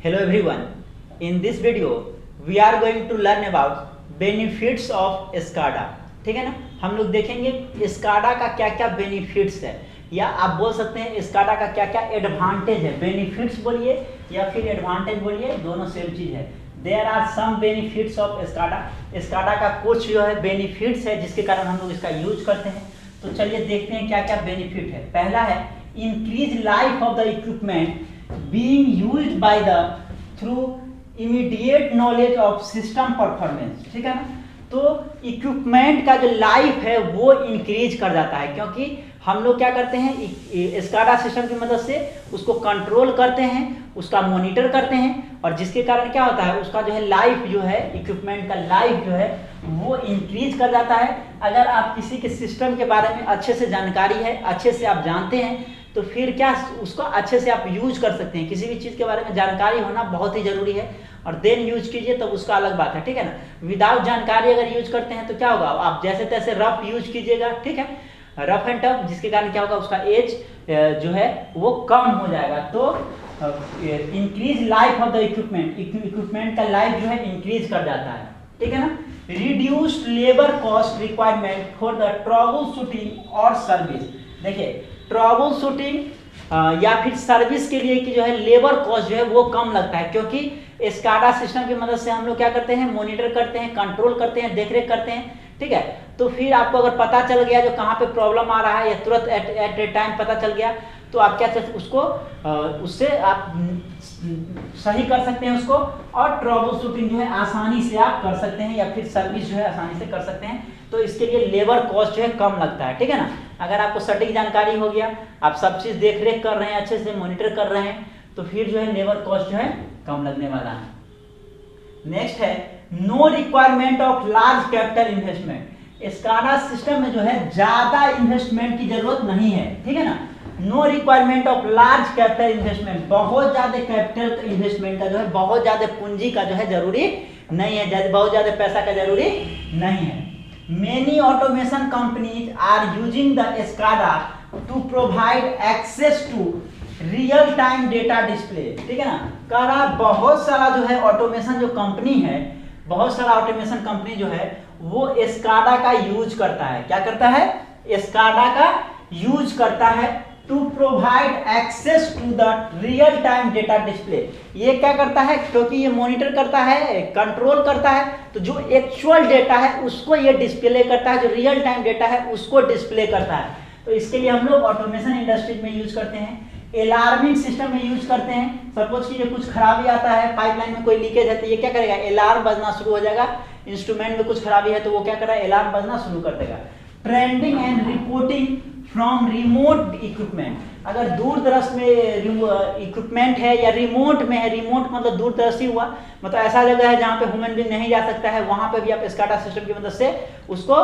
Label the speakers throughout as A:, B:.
A: Hello everyone. In this video we are going to learn about benefits of SCADA. ठीक है ना, हम लोग देखेंगे SCADA का क्या क्या बेनिफिट्स है, या आप बोल सकते हैं SCADA का क्या क्या एडवांटेज है। बेनिफिट्स बोलिए या फिर एडवांटेज बोलिए, दोनों सेम चीज है। There are some benefits of SCADA। SCADA का कुछ जो है बेनिफिट्स है जिसके कारण हम लोग इसका यूज करते हैं। तो चलिए देखते हैं क्या क्या बेनिफिट है। पहला है increase life of the equipment being used by the through immediate knowledge of system performance। ठीक है ना, तो इक्विपमेंट का जो लाइफ है वो इंक्रीज कर जाता है, क्योंकि हम लोग क्या करते हैं SCADA सिस्टम की मदद से उसको कंट्रोल करते हैं, उसका मॉनिटर करते हैं, और जिसके कारण क्या होता है उसका जो है लाइफ जो है इक्विपमेंट का लाइफ जो है वो इंक्रीज कर जाता है। अगर आप किसी के सिस्टम के बारे में अच्छे से जानकारी है, अच्छे से आप जानते हैं, तो फिर क्या उसको अच्छे से आप यूज कर सकते हैं। किसी भी चीज़ के बारे में जानकारी होना बहुत ही जरूरी है, और देन यूज कीजिए तब उसका अलग बात है। ठीक है ना, विदाउट जानकारी अगर यूज करते हैं तो क्या होगा, आप जैसे तैसे रफ यूज कीजिएगा, ठीक है, रफ एंड टफ, जिसके कारण क्या होगा उसका एज जो है वो कम हो जाएगा। तो increase life of the equipment, equipment का लाइफ जो है इंक्रीज कर जाता है। ठीक है ना, reduced labour cost requirement for the trouble shooting और सर्विस। देखिए ट्रबल शूटिंग या फिर सर्विस के लिए कि जो है लेबर कॉस्ट जो है वो कम लगता है, क्योंकि SCADA सिस्टम की मदद से हम लोग क्या करते हैं, मॉनिटर करते हैं, कंट्रोल करते हैं, देखरेख करते हैं। ठीक है, तो फिर आपको अगर पता चल गया जो कहाँ पे प्रॉब्लम आ रहा है, या तुरंत एट ए टाइम पता चल गया, तो आप क्या उसको उससे आप सही कर सकते हैं उसको, और ट्रबल शूटिंग जो है आसानी से आप कर सकते हैं, या फिर सर्विस जो है आसानी से कर सकते हैं। तो इसके लिए लेबर कॉस्ट जो है कम लगता है। ठीक है ना, अगर आपको सटीक जानकारी हो गया, आप सब चीज देख रेख कर रहे हैं, अच्छे से मॉनिटर कर रहे हैं, तो फिर जो है लेबर कॉस्ट जो है कम लगने वाला है। नेक्स्ट है no requirement of large capital investment. SCADA system में जो है ज्यादा इन्वेस्टमेंट की जरूरत नहीं है। ठीक है ना, no requirement of large capital investment, बहुत ज्यादा कैपिटल इन्वेस्टमेंट का जो है, बहुत ज्यादा पूंजी का जो है जरूरी नहीं है, बहुत ज्यादा पैसा का जरूरी नहीं है। Many automation companies are using the SCADA to provide access to real time data display। ठीक है ना, कह रहा बहुत सारा जो है ऑटोमेशन जो कंपनी है, बहुत सारा ऑटोमेशन कंपनी जो है वो SCADA का यूज करता है। क्या करता है, SCADA का यूज करता है to provide access to the real time data display. ये क्या करता है, क्योंकि ये मॉनिटर करता है, कंट्रोल करता है, तो जो एक्चुअल डेटा है उसको ये डिस्प्ले करता है, जो रियल टाइम डेटा है उसको डिस्प्ले करता है। तो इसके लिए हम लोग ऑटोमेशन इंडस्ट्रीज में यूज करते हैं, अलार्मिंग सिस्टम में यूज करते हैं। सपोज कीजिए कुछ खराबी आता है, पाइपलाइन में कोई लीकेज है, तो ये क्या करेगा, अलार्म बजना शुरू हो जाएगा। इंस्ट्रूमेंट में कुछ खराबी है तो वो क्या कर रहा है, अलार्म बजना शुरू कर देगा। Trending and reporting from remote equipment, अगर दूर दराज में इक्विपमेंट है या रिमोट में है, रिमोट मतलब दूर दराज ही हुआ, मतलब ऐसा जगह है जहाँ पे ह्यूमन बीइंग नहीं जा सकता है, वहां पे भी आप SCADA सिस्टम की मदद से उसको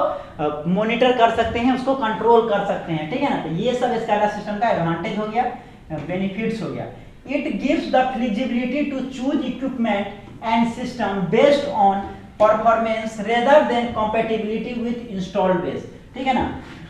A: मॉनिटर कर सकते हैं, उसको कंट्रोल कर सकते हैं। ठीक है ना, तो ये सब SCADA सिस्टम का एडवांटेज हो गया, बेनिफिट्स हो गया। It gives the flexibility to choose equipment and system based on performance rather than compatibility with installed base. ठीक है ना,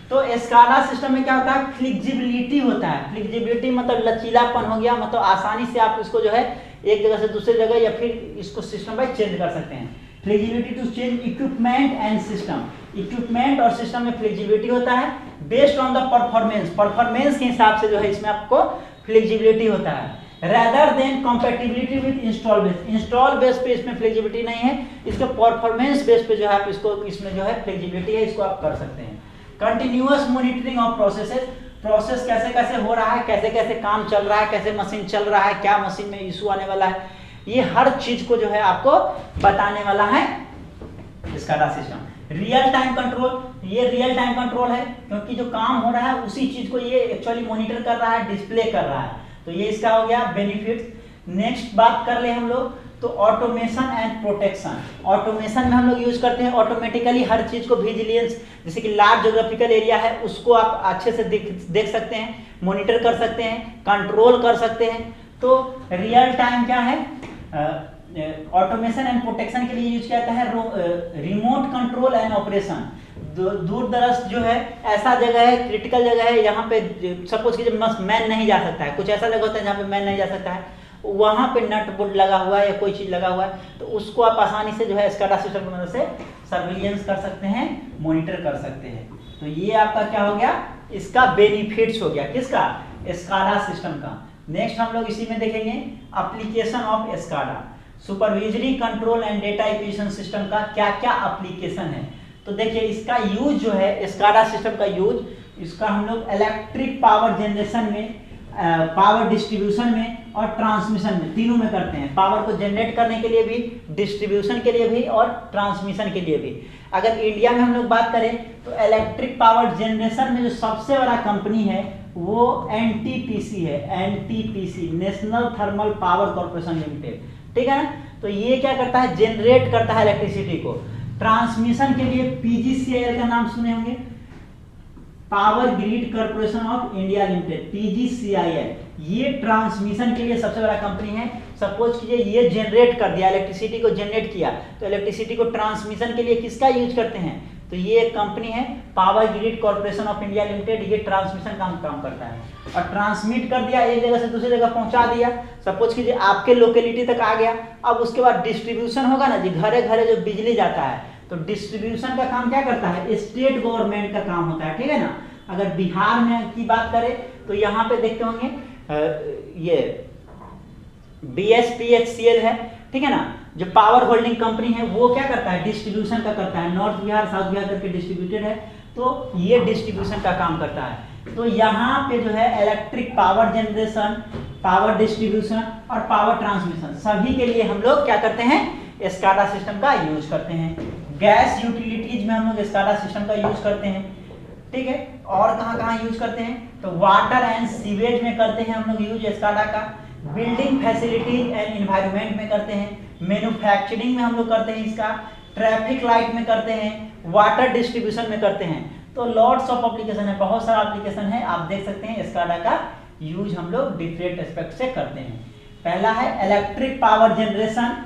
A: तो SCADA सिस्टम में क्या होता है, फ्लेक्सिबिलिटी होता है। फ्लेक्सिबिलिटी मतलब लचीलापन हो गया, मतलब आसानी से आप इसको जो है एक जगह से दूसरी जगह या फिर इसको सिस्टम बाय चेंज कर सकते हैं। Flexibility to change equipment and system, equipment और सिस्टम में फ्लेक्सिबिलिटी होता है based on the performance, performance के हिसाब से जो है इसमें आपको फ्लेक्सिबिलिटी होता है, rather than compatibility with install base. Install base पे इसमें फ्लेक्सिबिलिटी नहीं है, इसके परफॉर्मेंस बेस पे जो है आप इसको, इसमें जो है फ्लेक्सिबिलिटी है, इसको आप कर सकते हैं। Continuous monitoring of processes, process कैसे कैसे हो रहा है, कैसे कैसे काम चल रहा है, कैसे मशीन चल रहा है, क्या मशीन में इशू आने वाला है, ये हर चीज को जो है आपको बताने वाला है SCADA system. Real time control, ये रियल टाइम कंट्रोल है, क्योंकि जो काम हो रहा है उसी चीज को ये एक्चुअली मॉनिटर कर रहा है, डिस्प्ले कर रहा है। तो ये इसका हो गया बेनिफिट्स। नेक्स्ट बात कर ले हम लोग, तो ऑटोमेशन एंड प्रोटेक्शन। ऑटोमेशन में हम लोग यूज करते हैं ऑटोमेटिकली हर चीज को, विजिलेंस, जैसे कि लार्ज ज्योग्राफिकल एरिया है उसको आप अच्छे से देख सकते हैं, मॉनिटर कर सकते हैं, कंट्रोल कर सकते हैं। तो रियल टाइम क्या है, ऑटोमेशन एंड प्रोटेक्शन के लिए यूज किया जाता है रिमोट कंट्रोल एंड ऑपरेशन। दूर दराज जो है ऐसा जगह है, क्रिटिकल जगह है, यहाँ पे सपोज कीजिए मैन नहीं जा सकता है, कुछ ऐसा जगह होता है जहाँ पे मैन नहीं जा सकता है, वहाँ पे नट बोल्ट लगा हुआ है या कोई चीज़ लगा हुआ है, तो उसको आप आसानी से जो है स्काडा सिस्टम की मदद से सर्विलियंस कर सकते हैं, मॉनिटर कर सकते हैं। तो ये आपका क्या हो गया, इसका बेनिफिट्स हो गया, किसका, स्काडा सिस्टम का। नेक्स्ट हम लोग इसी में देखेंगे application of SCADA, supervisory control and data acquisition system का क्या क्या एप्लीकेशन है। तो देखिए इसका यूज जो है, स्काडा सिस्टम का यूज, इसका हम लोग इलेक्ट्रिक पावर जनरेशन में, पावर डिस्ट्रीब्यूशन में और ट्रांसमिशन में, तीनों में करते हैं। पावर को जनरेट करने के लिए भी, डिस्ट्रीब्यूशन के लिए भी और ट्रांसमिशन के लिए भी। अगर इंडिया में हम लोग बात करें तो इलेक्ट्रिक पावर जनरेशन में जो सबसे बड़ा कंपनी है वो एनटीपीसी है, NTPC, national thermal power corporation limited, ठीक है ना। तो ये क्या करता है, जनरेट करता है इलेक्ट्रिसिटी को। ट्रांसमिशन के लिए पीजीसीआईएल का नाम सुने होंगे, power grid corporation of India limited, PGCIL, ये ट्रांसमिशन के लिए सबसे बड़ा कंपनी है। सपोज कीजिए ये जनरेट कर दिया, इलेक्ट्रिसिटी को जनरेट किया, तो इलेक्ट्रिसिटी को ट्रांसमिशन के लिए किसका यूज करते हैं, तो ये एक कंपनी है power grid corporation of India limited, ये ट्रांसमिशन का काम करता है। और ट्रांसमिट कर दिया, एक जगह से दूसरी जगह पहुंचा दिया, सपोज कीजिए आपके लोकेलिटी तक आ गया। अब उसके बाद डिस्ट्रीब्यूशन होगा ना जी, घरे घरे जो बिजली जाता है, तो डिस्ट्रीब्यूशन का काम क्या करता है, स्टेट गवर्नमेंट का काम होता है, ठीक है ना। अगर बिहार में की बात करें तो यहाँ पे देखते होंगे ये BSPHCL है, ठीक है ना, जो पावर होल्डिंग कंपनी है, वो क्या करता है, डिस्ट्रीब्यूशन का करता है। नॉर्थ बिहार, साउथ बिहार करके डिस्ट्रीब्यूटेड है, तो ये डिस्ट्रीब्यूशन का काम करता है। तो यहाँ पे जो है electric power generation, power distribution और पावर ट्रांसमिशन, सभी के लिए हम लोग क्या करते हैं, स्काडा सिस्टम का यूज करते हैं। गैस यूटिलिटीज में हम लोग स्काडा सिस्टम का यूज करते हैं, ठीक है। और कहाँ कहाँ यूज करते हैं, तो वाटर एंड सीवेज में करते हैं हम लोग यूज स्काडा का, बिल्डिंग फैसिलिटीज एंड एनवायरनमेंट में करते हैं, मैन्युफैक्चरिंग में हम लोग करते हैं इसका, ट्रैफिक लाइट में करते हैं, वाटर डिस्ट्रीब्यूशन में करते हैं। तो लॉट्स ऑफ एप्लीकेशन है, बहुत सारा एप्लीकेशन है, आप देख सकते हैं स्काडा का यूज हम लोग डिफरेंट एस्पेक्ट से करते हैं। पहला है electric power generation,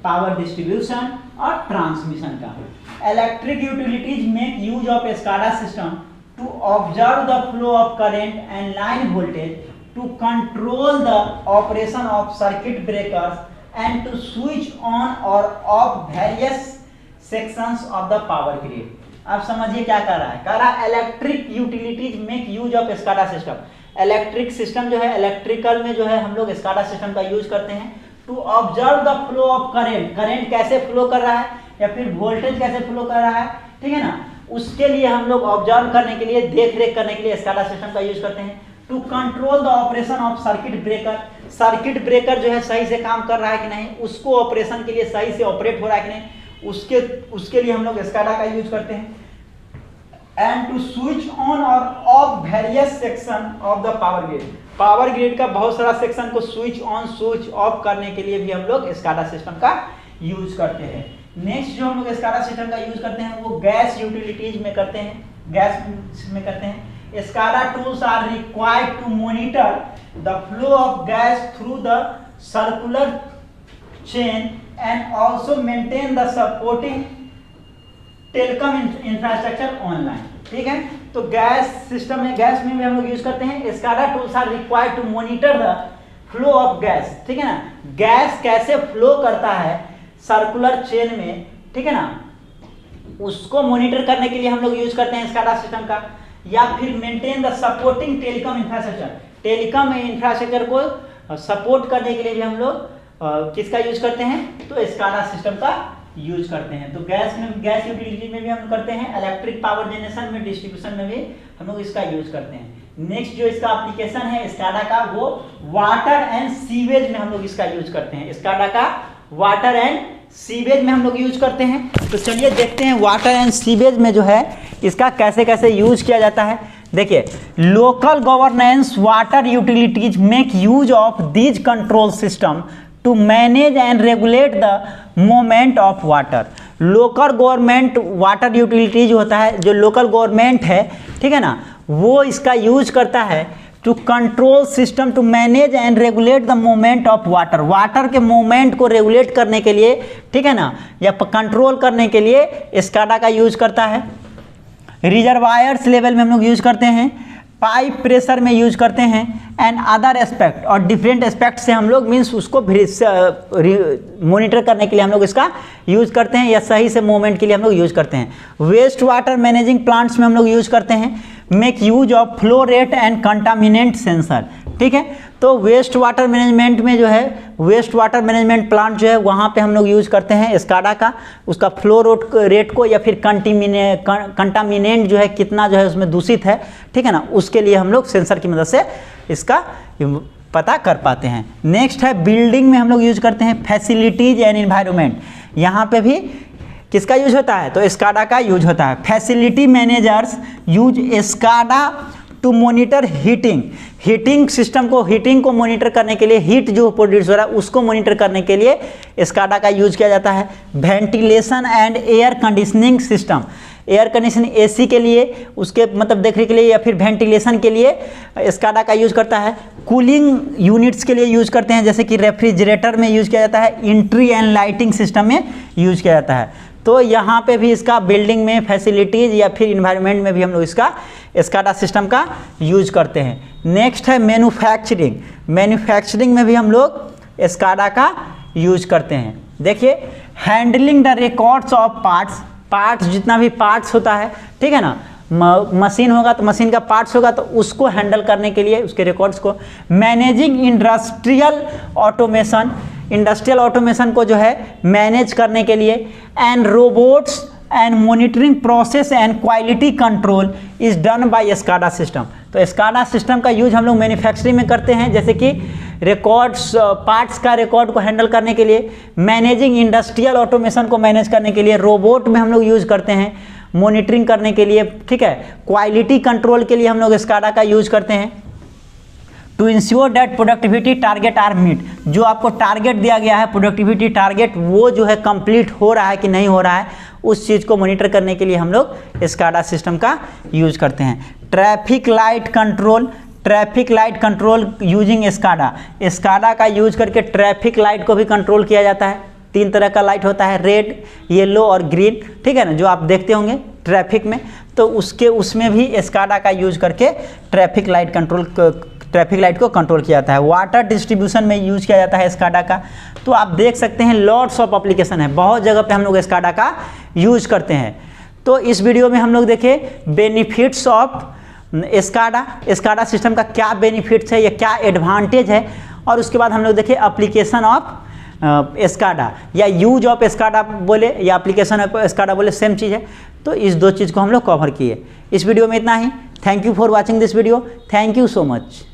A: power distribution और ट्रांसमिशन का। Electric utilities make use of SCADA system to observe the flow of current and line voltage, to control the operation of circuit breakers and to switch on और off various sections of the power grid. अब समझिए क्या कर रहा है, कह रहा है electric utilities make use of SCADA system. Electric system जो है, इलेक्ट्रिकल में जो है हम लोग स्काडा सिस्टम का यूज करते हैं to observe the flow of current, current कैसे फ्लो कर रहा है या फिर वोल्टेज कैसे फ्लो कर रहा है, ठीक है ना, उसके लिए हम लोग ऑब्जर्व करने के लिए, देख रेख करने के लिए स्काडा सिस्टम का यूज करते हैं। To control the operation of circuit breaker, circuit breaker जो है सही से काम कर रहा है कि नहीं, उसको ऑपरेशन के लिए सही से ऑपरेट हो रहा है कि नहीं, उसके लिए हम लोग स्काडा का यूज करते हैं। एंड टू स्विच ऑन और off various section of the power grid, power grid का बहुत सारा सेक्शन को स्विच ऑन स्विच ऑफ करने के लिए भी हम लोग स्काडा सिस्टम का यूज करते हैं। नेक्स्ट जो हम लोग स्काडा सिस्टम का यूज करते हैं वो गैस यूटिलिटीज में करते हैं, गैस में करते हैं। SCADA tools are required to monitor the flow of gas through the circular chain and also maintain the supporting telecom infrastructure online, ठीक है। तो गैस सिस्टम में, गैस में भी हम लोग यूज करते हैं। SCADA tools are required to monitor the flow of gas, ठीक है ना, गैस कैसे फ्लो करता है सर्कुलर चेन में, ठीक है ना, उसको मॉनिटर करने के लिए हम लोग यूज करते हैं SCADA सिस्टम का। या फिर maintain the supporting telecom infrastructure, telecom infrastructure को सपोर्ट करने के लिए भी हम लोग किसका यूज करते हैं, तो SCADA सिस्टम का यूज करते हैं। तो गैस में, गैस यूटिलिटी में भी हम करते हैं, इलेक्ट्रिक पावर जनरेशन में, डिस्ट्रीब्यूशन में भी हम लोग इसका यूज करते हैं। नेक्स्ट जो इसका एप्लीकेशन है SCADA का, वो वाटर एंड सीवेज में हम लोग इसका यूज करते हैं। SCADA का वाटर एंड सीवेज में हम लोग यूज करते हैं। तो चलिए देखते हैं वाटर एंड सीवेज में जो है इसका कैसे कैसे यूज किया जाता है। देखिए, local governance water utilities make use of these control system to manage and regulate the movement of water. Local government water utilities होता है, जो लोकल गवर्नमेंट है, ठीक है ना, वो इसका यूज करता है to control system to manage and regulate the movement of water, water के मूवमेंट को रेगुलेट करने के लिए, ठीक है ना, या कंट्रोल करने के लिए SCADA का यूज करता है। रिजर्वायर्स लेवल में हम लोग यूज करते हैं पाइप प्रेशर में यूज करते हैं एंड अदर एस्पेक्ट, और डिफरेंट एस्पेक्ट से हम लोग मीन्स उसको मॉनिटर करने के लिए हम लोग इसका यूज करते हैं, या सही से मूवमेंट के लिए हम लोग यूज करते हैं। वेस्ट वाटर मैनेजिंग प्लांट्स में हम लोग यूज करते हैं make use of flow rate and contaminant sensor, ठीक है। तो वेस्ट वाटर मैनेजमेंट में जो है, वेस्ट वाटर मैनेजमेंट प्लांट जो है वहाँ पे हम लोग यूज करते हैं स्काडा का, उसका फ्लो रेट को या फिर कंटामिनेंट जो है कितना जो है उसमें दूषित है, ठीक है ना, उसके लिए हम लोग सेंसर की मदद से इसका पता कर पाते हैं। नेक्स्ट है बिल्डिंग में हम लोग यूज करते हैं फैसिलिटीज एंड एनवायरनमेंट, यहाँ पे भी किसका यूज होता है, तो स्काडा का यूज होता है। Facility managers use SCADA to monitor heating system को, हीटिंग को मॉनिटर करने के लिए, हीट जो प्रोड्यूस हो रहा है उसको मॉनिटर करने के लिए स्काडा का यूज किया जाता है। Ventilation and air conditioning system, air conditioning AC के लिए, उसके मतलब देखने के लिए या फिर वेंटिलेशन के लिए स्काडा का यूज करता है। कूलिंग यूनिट्स के लिए यूज करते हैं, जैसे कि रेफ्रिजरेटर में यूज किया जाता है, इंट्री एंड लाइटिंग सिस्टम में यूज किया जाता है। तो यहाँ पे भी इसका बिल्डिंग में, फैसिलिटीज या फिर इन्वायरमेंट में भी हम लोग इसका स्काडा सिस्टम का यूज करते हैं। नेक्स्ट है मैन्युफैक्चरिंग, मैन्युफैक्चरिंग में भी हम लोग स्काडा का यूज करते हैं। देखिए handling the records of parts जितना भी पार्ट्स होता है, ठीक है ना, मशीन होगा तो मशीन का पार्ट्स होगा तो उसको हैंडल करने के लिए उसके रिकॉर्ड्स को। मैनेजिंग इंडस्ट्रियल ऑटोमेशन को जो है मैनेज करने के लिए। And robots and monitoring process and quality control is done by SCADA system. तो स्काडा सिस्टम का यूज हम लोग मैन्युफैक्चरिंग में करते हैं, जैसे कि रिकॉर्ड्स, पार्ट्स का रिकॉर्ड को हैंडल करने के लिए, मैनेजिंग इंडस्ट्रियल ऑटोमेशन को मैनेज करने के लिए, रोबोट में हम लोग यूज करते हैं मॉनिटरिंग करने के लिए, ठीक है, क्वालिटी कंट्रोल के लिए हम लोग स्काडा का यूज करते हैं। To ensure that productivity target are meet, जो आपको टारगेट दिया गया है प्रोडक्टिविटी टारगेट, वो जो है कंप्लीट हो रहा है कि नहीं हो रहा है, उस चीज़ को मॉनिटर करने के लिए हम लोग स्काडा सिस्टम का यूज करते हैं। Traffic light control using SCADA का यूज करके ट्रैफिक लाइट को भी कंट्रोल किया जाता है। 3 तरह का लाइट होता है, रेड, येलो और ग्रीन, ठीक है ना, जो आप देखते होंगे ट्रैफिक में, तो उसमें भी स्काडा का यूज करके ट्रैफिक लाइट को कंट्रोल किया जाता है। वाटर डिस्ट्रीब्यूशन में यूज किया जाता है स्काडा का। तो आप देख सकते हैं लॉट्स ऑफ एप्लीकेशन है, बहुत जगह पे हम लोग स्काडा का यूज करते हैं। तो इस वीडियो में हम लोग देखे बेनिफिट्स ऑफ स्काडा सिस्टम का क्या बेनिफिट्स है या क्या एडवांटेज है, और उसके बाद हम लोग देखे एप्लीकेशन ऑफ स्काडा या यूज ऑफ स्काडा बोले या एप्लीकेशन ऑफ स्काडा बोले, सेम चीज़ है। तो इस 2 चीज़ को हम लोग कवर किए। इस वीडियो में इतना ही। Thank you for watching this video. Thank you so much.